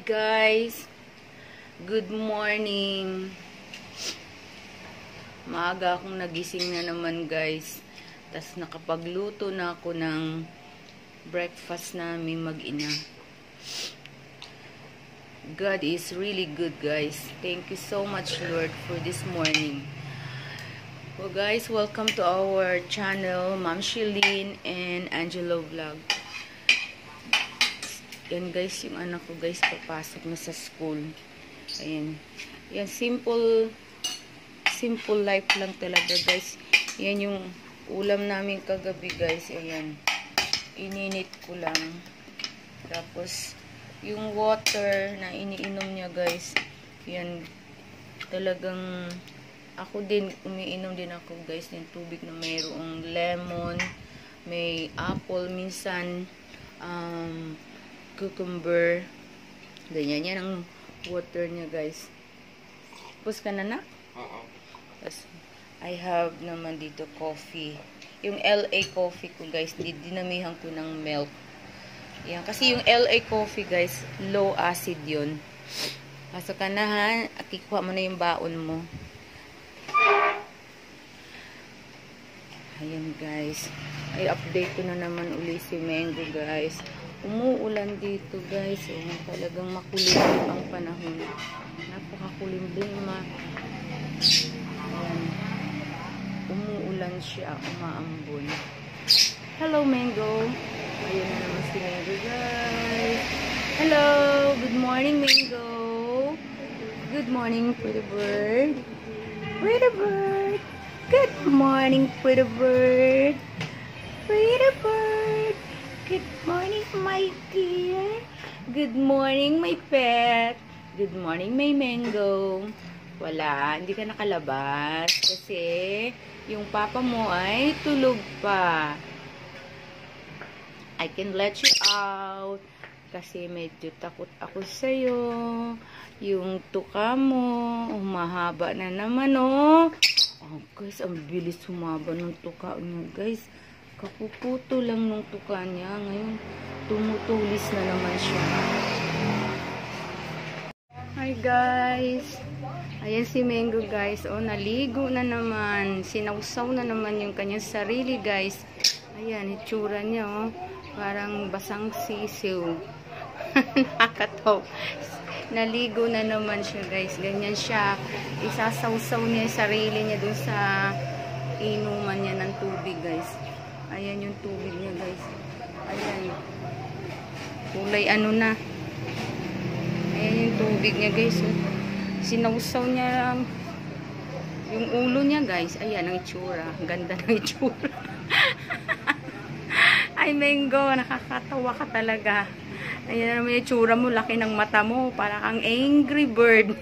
guys, good morning. Maaga akong nagising na naman guys. Tas nakapagluto na ako ng breakfast namin mag-ina. God is really good guys. Thank you so much Lord for this morning. So guys, welcome to our channel, Ma'am Shilene and Angelo Vlog. Yan guys, yung anak ko guys, papasok na sa school. Ayan. Yan, simple life lang talaga guys. Yan yung ulam namin kagabi guys. Ayan. Ininit ko lang. Tapos, yung water na iniinom niya guys. Yan. Talagang, ako din, umiinom din ako guys ng tubig na mayroong lemon, may apple, minsan, cucumber. Ganyan. Yan ang water niya guys. Tapos ka na na? Oo. Tapos, I have naman dito coffee. Yung LA coffee ko guys, dinamihan ko ng milk. Yan. Kasi yung LA coffee guys, low acid yun. Pasok ka na ha. At ikuha mo na yung baon mo. Ayan guys. Ay, update ko na naman uli si Mango guys. Umuulan dito guys. So, talagang makulimlim ang panahon. Napakakulimlim. Ayan. Umuulan siya. Umaambon. Hello Mango. Ayan na naman si Mango guys. Hello. Good morning Mango. Good morning pretty bird. Pretty bird. Good morning pretty bird. Pretty bird. Good morning, my dear. Good morning, my pet. Good morning, my Mango. Wala, hindi ka nakalabas kasi yung papa mo ay tulog pa. I can let you out kasi medyo takot ako sa'yo. Yung tuka mo, mahaba na naman, oh. Oh, guys, ang bilis humaba ng tuka niya, guys. Kapuputo lang nung tuka niya. Ngayon, tumutulis na naman siya. Hi guys. Ayan si Mango guys. O, naligo na naman. Sinawsaw na naman yung kanyang sarili guys. Ayan, itsura niya oh. Parang basang sisiw. Nakakataw. Naligo na naman siya guys. Ganyan siya. Isasawsaw niya yung sarili niya dun sa inuman niya ng tubig guys. Ayan yung tubig niya guys. Ayan. Kulay ano na. Ayan yung tubig niya guys. Sinawsaw niya lang yung ulo niya guys. Ayan ang itsura. Ang ganda ng itsura. Ay Mango, nakakatawa ka talaga. Ayan naman yung itsura mo. Laki ng mata mo. Parang ang angry bird.